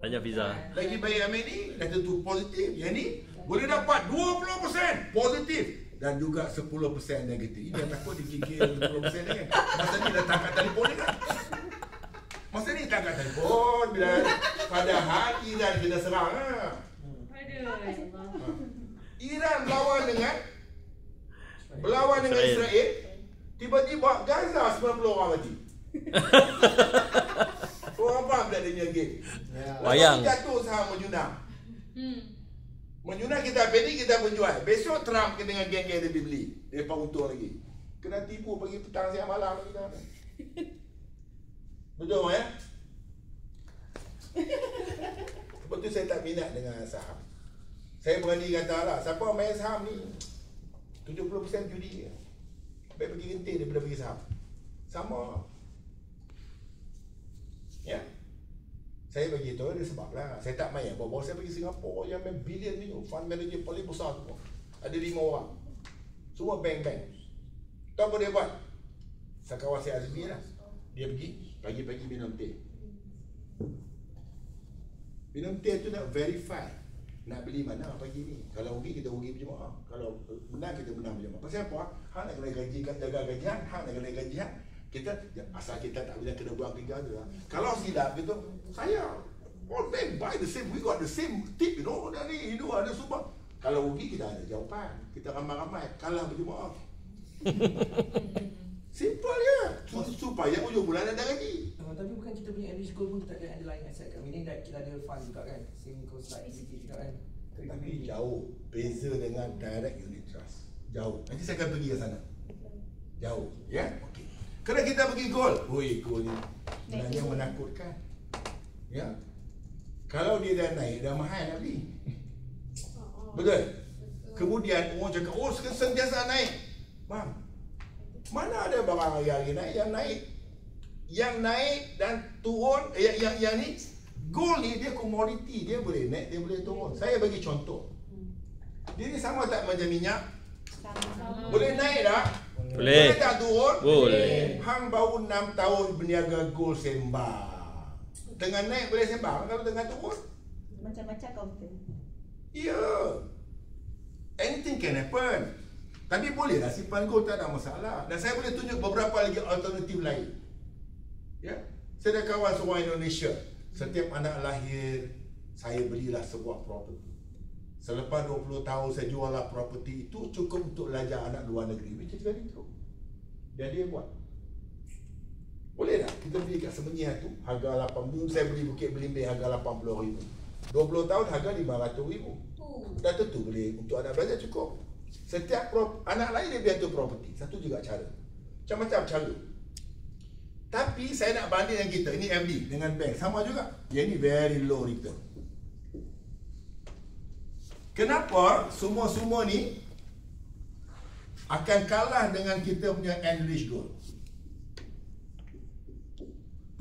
S3: Tanya Fiza.
S1: Lagi baik Amin ni, dah tentu positif. Yang ni, boleh dapat 20% positif. Dan juga 10% negatif. Ini yang takut dikikir 10% ni kan. Masa ni dah tangkap telefon ni kan. Masa ni tangkap telefon. Bila padahal Iran kena serang lah. Iran berlawan dengan Israel. Tiba-tiba Gaza 90 orang mati. Orang faham tak dia punya game?
S3: Bayang.
S1: Lepas jatuh saham Menjuna. Menjuna kita beli, kita menjual. Besok Trump dengan geng-geng dia beli. Dia untung lagi. Kena tipu pagi petang siang malam lagi dah. Betul ya? Sebab tu saya tak minat dengan saham. Saya berani kata lah, siapa main saham ni 70% judi. Baik pergi genting daripada pergi saham. Sama. Ya. Saya bagi tahu dia sebab lah. Saya tak main. Bawa saya pergi Singapura yang main bilion ni, fund manager paling besar tu. Ada 5 orang. Semua bank-bank. Tahu apa dia buat? Sekawan saya Azmi lah. Dia pergi pagi-pagi minum teh. Minum teh tu nak verify. Nak beli mana pagi ni. Kalau rugi kita rugi berjemaah. Kalau menang kita menang berjemaah. Pasal apa? Hak nak kena gaji, jaga gajian. Hak nak kena gajian. Kita asal kita tak boleh kena buang tiga tu lah. Kalau silap gitu, saya all bank buy the same, we got the same tip, you know. Dan ni itu ada semua. Kalau rugi kita ada jawapan. Kita ramai-ramai kalah berjemaah. Simple je. Supaya ujung bulan ada gaji.
S4: Tapi bukan kita punya English Gold pun kita ada underlying asset kat. Meaning that kita ada fund juga kan. Same goes like ECT juga kan.
S1: Tapi jauh beza dengan direct unit trust. Jauh. Nanti saya akan pergi ke sana. Jauh, ya? Okey. Kalau kita pergi gold, gold ni sebenarnya menakutkan. Ya. Kalau dia dah naik, dah mahal nak beli. Betul? Kemudian orang cakap, sentiasa naik. Bang, mana ada barang hari-hari naik? Yang naik dan turun, yang ni, gold ni dia komoditi, dia boleh naik, dia boleh turun. Saya bagi contoh. Dia ni sama tak macam minyak? Boleh naik tak?
S3: Boleh.
S1: Boleh tak turun?
S3: Boleh.
S1: Hang baru 6 tahun berniaga gold sembang. Tengah naik boleh sembang, kalau tengah turun?
S6: Macam-macam counter.
S1: Ya. Anything can happen. Tapi bolehlah simpan gold, tak ada masalah. Dan saya boleh tunjuk beberapa lagi alternatif lain. Ya. Saya ada kawan seorang Indonesia. Setiap anak lahir, saya belilah sebuah property. Selepas 20 tahun saya jual lah property itu, cukup untuk belajar anak luar negeri. Which is very true. Dan dia buat. Boleh tak kita beli kat Semenyih tu harga 80,000, saya beli Bukit Belimbing harga 80,000. 20 tahun harga 500,000. Dah tentu boleh untuk anak belajar cukup. Setiap anak lain dia biar tu property. Satu juga cara. Macam-macam cara. Tapi saya nak banding dengan kita, ini FD dengan bank sama juga. Yang ni very low return. Kenapa semua ni akan kalah dengan kita punya Enrich Gold?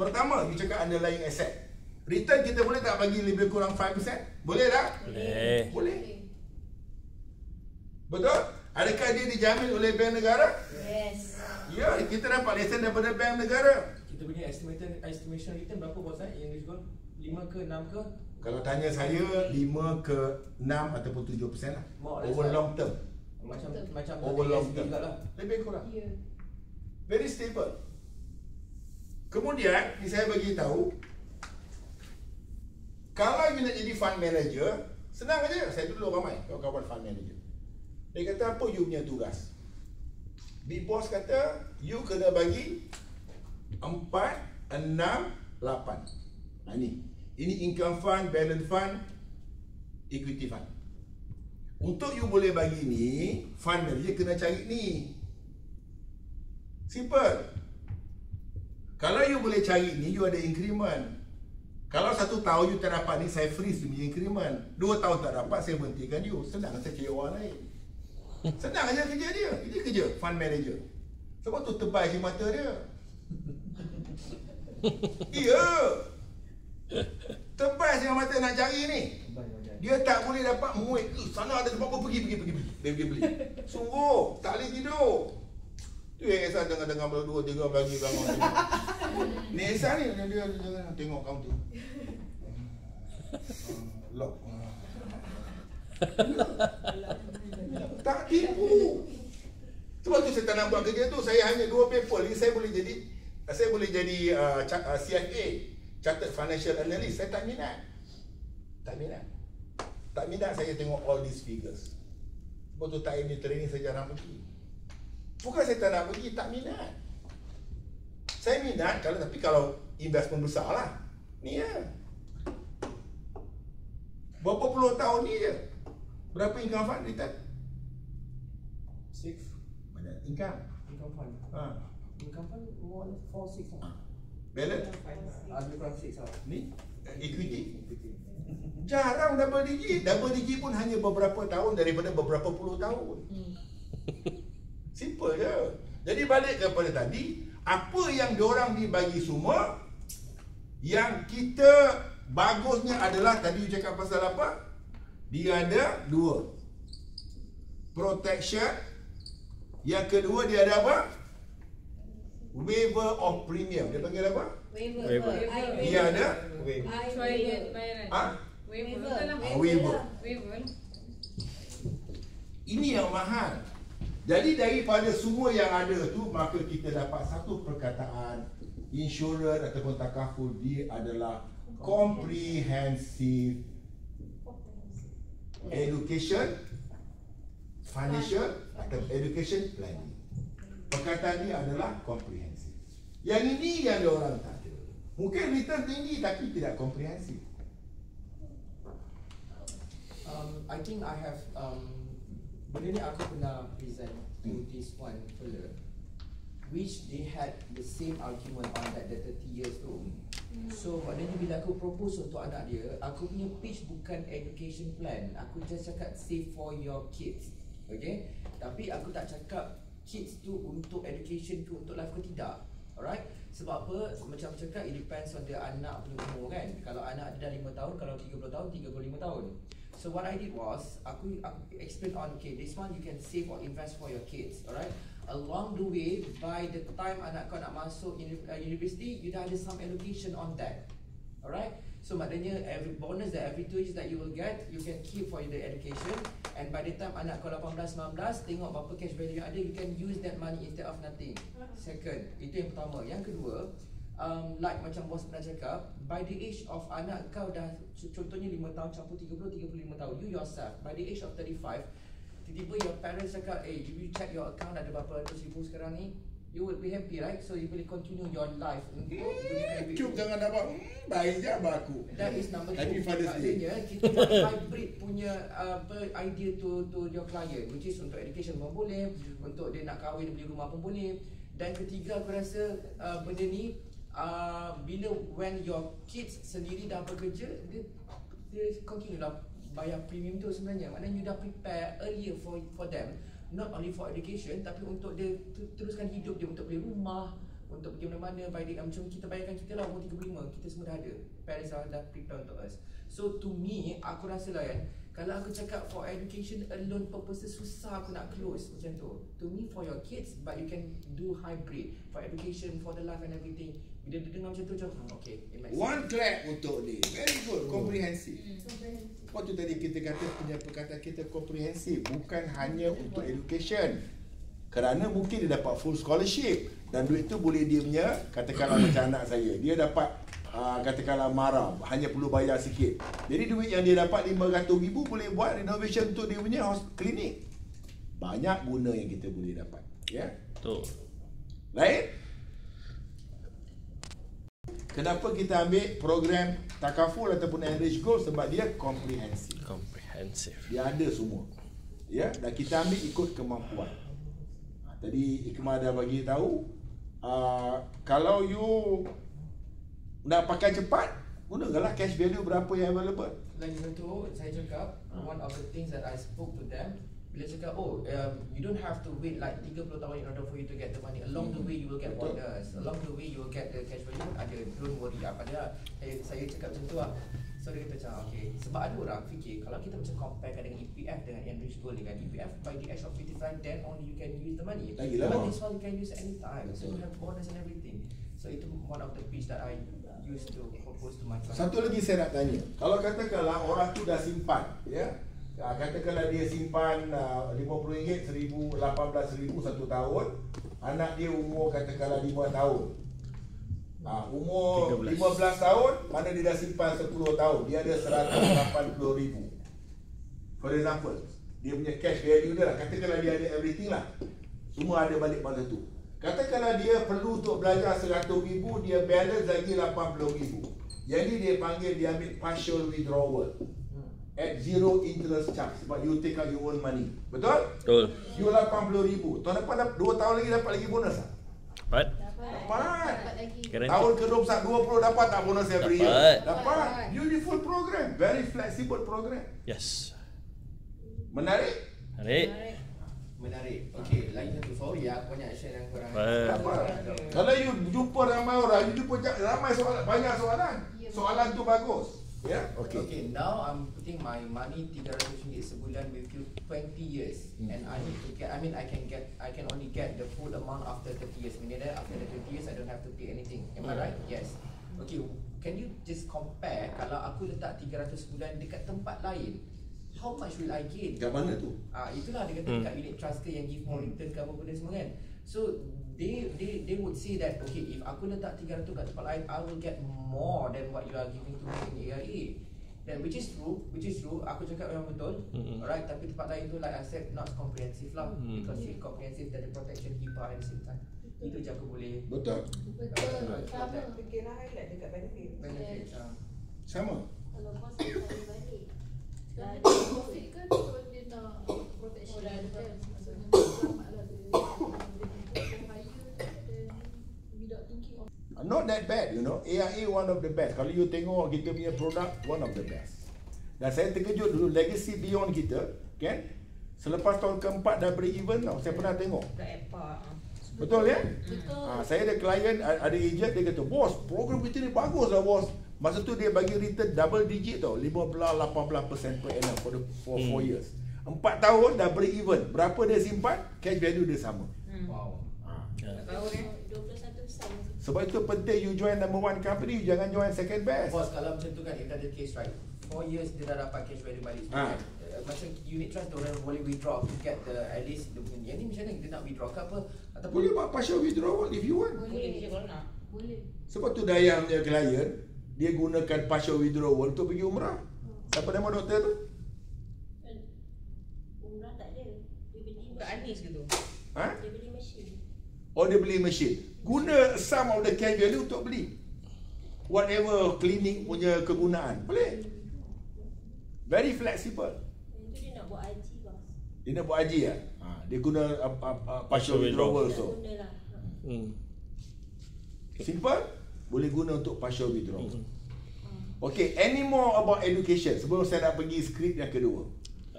S1: Pertama, you cakap underlying asset. Return kita boleh tak bagi lebih kurang 5%? Boleh tak?
S3: Boleh.
S1: Boleh. Betul? Adakah dia dijamin oleh bank negara?
S6: Yes.
S1: Ya, kita dapat lesen daripada bank negara.
S4: Kita punya estimation return berapa bos Enrich Gold? 5 ke 6 ke?
S1: Kalau tanya saya 5 ke 6 ataupun 7% lah.
S4: More or less
S1: Over
S4: lah.
S1: long term.
S4: Macam
S1: Over long
S4: ASB
S1: term.
S4: jugalah.
S1: Lebih kurang.
S2: Ya.
S1: Very stable. Kemudian, ni saya bagi tahu, kalau you nak jadi fund manager, senang aja. Saya dulu ramai kawan-kawan fund manager. Dia kata, apa you punya tugas? Big boss kata, you kena bagi 4, 6, 8. Ini income fund, balance fund, equity fund. Untuk you boleh bagi ni, fund manager kena cari ni. Simple. Kalau you boleh cari ni, you ada increment. Kalau 1 tahun you tak dapat ni, saya freeze you punya increment. 2 tahun tak dapat, saya berhentikan you. Senang saya cari orang lain. Senang aja kerja dia. Ini kerja fund manager. Sebab tu tebal je mata dia. Iya. Tebal je mata nak cari ni. Dia tak boleh dapat muit. Sana ada sebab apa, pergi. Dia pergi beli. Sungguh, tak boleh tidur. Tu yang Ehsan dengar berdua, 3 pagi bangun. Ni Ehsan ni, dia tengok kamu tu. Lock. Tak tipu. Sebab tu saya tak nak buat kerja tu. Saya hanya 2 paper ni, saya boleh jadi CFA, Chartered Financial Analyst. Saya tak minat. Tak minat saya tengok all these figures. Sebab tu tak ini training saya jarang pergi. Bukan saya tak nak pergi, tak minat. Saya minat kalau investment besar lah. Ni ya. Berapa puluh tahun ni je. Berapa income fund return?
S4: 6
S1: Banyak income.
S4: income fund.
S1: Ha.
S4: Income fund more or less 4-6 lah.
S1: Balance?
S4: Lebih kurang 6 lah.
S1: Ni equity. Jarang double digit. Double digit pun hanya beberapa tahun daripada beberapa puluh tahun. Simple je. Jadi balik kepada tadi, apa yang diorang dibagi semua, yang kita bagusnya adalah, tadi you cakap pasal apa? Dia ada 2. Protection. Yang kedua dia ada apa? Waiver of premium. Dia panggil apa?
S2: Waiver.
S1: Dia ada
S2: Suai bayaran. Waiver. Betul lah.
S1: waiver.
S2: Waiver.
S1: Ini yang mahal. Jadi daripada semua yang ada tu, maka kita dapat satu perkataan, insurer ataupun takaful, dia adalah comprehensive education, financial atau education planning. Perkataan dia adalah comprehensive. Yang ini yang diorang tak ada. Mungkin return tinggi tapi tidak komprehensif.
S4: I think I have benda ni aku pernah present to this one fella, which they had the same argument on that 30 years tu. So maknanya bila aku propose untuk anak dia, aku punya pitch bukan education plan. Aku just cakap save for your kids. Okay? Tapi aku tak cakap kids tu untuk education tu untuk life ke tidak. Alright? Sebab apa? Macam aku cakap, it depends on the anak punya umur kan. Kalau anak dia dah 5 tahun, kalau 30 tahun, 35 tahun. So what I did was, aku explain on, okay, this one you can save or invest for your kids, alright? Along the way, by the time anak kau nak masuk university, you dah ada some allocation on that, alright? So maknanya every bonus that every 2 years that you will get, you can keep for the education. And by the time anak kau 18-19, tengok berapa cash value yang ada, you can use that money instead of nothing. Second, itu yang pertama. Yang kedua, like macam bos pernah cakap, by the age of anak kau dah contohnya 5 tahun campur 30-35 tahun, you yourself by the age of 35, tiba-tiba your parents cakap, did you check your account ada berapa ratus ribu sekarang ni? You would be happy, right? So you boleh continue your life untuk gunakan duit
S1: Cuk
S4: tu.
S1: jangan dapat baik je abang aku.
S4: That is number 2.
S1: Happy Father's Day.
S4: Maknanya kita nak hybrid punya idea to your client, which is untuk education pun boleh, untuk dia nak kahwin, dia beli rumah pun boleh. Dan ketiga aku rasa benda ni bila when your kids sendiri dah bekerja, dia continue lah bayar premium tu sebenarnya. Maknanya you dah prepare earlier for them, not only for education tapi untuk dia teruskan hidup dia, untuk beli rumah, untuk pergi mana-mana. Macam kita bayarkan kita lah umur 35, kita semua dah ada, parents dah prepare untuk us. So to me, aku rasa lah kan, kalau aku cakap for education alone purposes, susah aku nak close macam tu. To me, for your kids, but you can do hybrid for education, for the life and everything. Bila dia dengar macam tu macam okay, it makes
S1: One clap untuk ni. Very good, komprehensif. Waktu tadi kita kata punya perkataan kita komprehensif, bukan hanya untuk education. Kerana mungkin dia dapat full scholarship dan duit tu boleh dia punya, katakanlah macam anak saya, dia dapat katakanlah marah, hanya perlu bayar sikit. Jadi duit yang dia dapat 500,000 boleh buat renovation untuk dia punya klinik. Banyak guna yang kita boleh dapat. Ya.
S3: Betul.
S1: Lain? Kenapa kita ambil program takaful ataupun enrich goal? Sebab dia komprehensif.
S3: Komprehensif.
S1: Dia ada semua. Ya, dan kita ambil ikut kemampuan. Tadi Ikmal dah bagi tahu, kalau you nak pakai cepat, gunakanlah cash value berapa yang available.
S4: Lagi satu, saya cakap one of the things that I spoke to them, bila cakap you don't have to wait like 30 tahun in order for you to get the money. Along the way you will get bonus, along the way you will get the cash value. Ada, don't worry apa dia. Saya cakap macam tu lah. So dia kata macam okay, sebab ada orang fikir kalau kita macam comparekan dengan EPF dengan enrich goal dengan EPF, by the age of 55 then only you can use the money.
S1: Lagi lama.
S4: But this one you can use anytime, so you have bonus and everything. So itu one of the pitch that I used to propose to my client.
S1: Satu lagi saya nak tanya, kalau katakanlah orang tu dah simpan, ya, katakanlah dia simpan RM50, 1,000, 18,000 1 tahun, anak dia umur katakanlah 5 tahun. Umur 15 tahun, mana dia dah simpan 10 tahun, dia ada RM180,000. For example, dia punya cash value dia lah, katakanlah dia ada everything lah, semua ada balik pada tu. Katakanlah dia perlu untuk belajar RM100,000, dia balance lagi RM80,000. Jadi dia panggil, dia ambil partial withdrawal at zero interest charge, sebab you take out your own money. Betul?
S3: Betul.
S1: You RM80,000. Tahun depan 2 tahun lagi dapat lagi bonus tak?
S3: Dapat.
S1: Dapat.
S2: lagi.
S3: Guaranteed.
S1: Tahun ke-20 dapat tak bonus every year?
S3: Dapat.
S1: Dapat. Beautiful program. Very flexible program.
S3: Yes.
S1: Menarik?
S3: Menarik.
S4: Menarik. Okay, lagi satu, sorry aku banyak share dengan korang.
S1: Dapat. Kalau you jumpa ramai orang, you jumpa ramai soalan, banyak soalan. Soalan tu bagus. Ya? Okay.
S4: Okay, now I'm putting my money RM300 sebulan with you 20 years, and I need to get. I mean, I can only get the full amount after 30 years. Meaning that after the 20 years, I don't have to pay anything. Am I right? Yes. Okay, can you just compare kalau aku letak 300 sebulan dekat tempat lain, how much will I gain?
S1: Kat mana tu?
S4: Itulah dia kata dekat unit trust ke yang give more return ke apa benda semua kan. So they would say that okay, if aku letak 300 kat tempat lain, I will get more than what you are giving to me in AIA. Then which is true. Aku cakap memang betul. Alright, tapi tempat lain tu like I said not comprehensive lah, because it's comprehensive dan the protection HIPAA at the same time. Itu je aku boleh.
S1: Betul.
S2: Sama.
S5: Fikirlah highlight dekat benefit.
S4: Benefits.
S1: Sama.
S7: Kalau kos kita ada balik.
S2: Dan COVID kan kalau dia nak protection kan, maksudnya selamat lah dia hire dan without thinking of
S1: Not that bad, you know. AIA one of the best. Kalau you tengok kita punya produk, one of the best. Dan saya terkejut dulu, legacy beyond kita, kan? Selepas tahun keempat dah break even tau, saya pernah tengok.
S5: Dekat airport.
S1: Betul ya?
S2: betul.
S1: Saya ada klien, ada agent, dia kata, bos, program kita ni bagus lah bos. Masa tu dia bagi return double digit tau, 15-18% per annum for 4 years. 4 tahun dah break even. Berapa dia simpan, cash value dia sama.
S4: Wow.
S5: Tak tahu kan?
S7: 21 besar.
S1: Sebab itu penting you join number one company, you jangan join second best.
S4: Bos, kalau macam tu kan, if that's the case right, 4 years dia dah dapat cash value balik semua kan. Macam unit trust orang boleh withdraw to get the at least the punya ni macam mana kita nak withdraw ke apa ataupun
S1: Boleh buat partial withdrawal if you want.
S5: Boleh je kalau nak.
S2: Boleh.
S1: Sebab tu Dayang punya klien, dia gunakan partial withdrawal untuk pergi umrah. Siapa nama doktor tu?
S7: Umrah tak ada. Dia beli
S5: Bukan Anis ke tu?
S1: Ha?
S7: Dia beli mesin.
S1: Or dia beli mesin. Guna some of the cash value untuk beli whatever klinik punya kegunaan. Boleh. Very flexible.
S7: Itu dia nak buat haji bos.
S1: Dia nak buat haji ya? Dia guna partial withdrawal
S7: Tak
S1: so.
S7: guna lah.
S1: Simple. Boleh guna untuk partial withdrawal. Okay, any more about education sebelum saya nak pergi skrip yang kedua.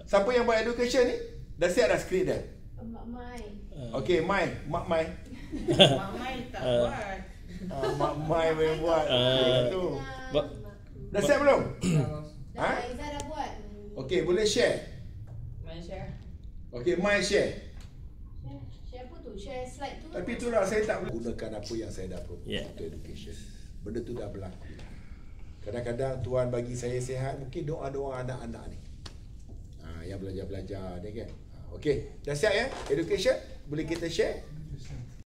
S1: Siapa yang buat education ni? Dah siap dah skrip dah?
S2: Mak Mai.
S1: Okay, Mak Mai.
S5: Mak Mai tak buat.
S1: Mak Mai yang buat. Tu.
S3: Ba-
S1: Dah siap belum?
S2: Dah, Aizah dah buat.
S1: Okay, boleh share.
S5: Mai share.
S1: Okay, Mai share.
S2: Share apa tu? Share slide tu.
S1: Tapi itulah saya tak boleh gunakan apa yang saya dah propose
S3: Yeah.
S1: untuk education. Benda tu dah berlaku. Kadang-kadang Tuhan bagi saya sihat, mungkin doa-doa anak-anak ni. Yang belajar-belajar ni kan. Okey, dah siap ya? Education, boleh kita share?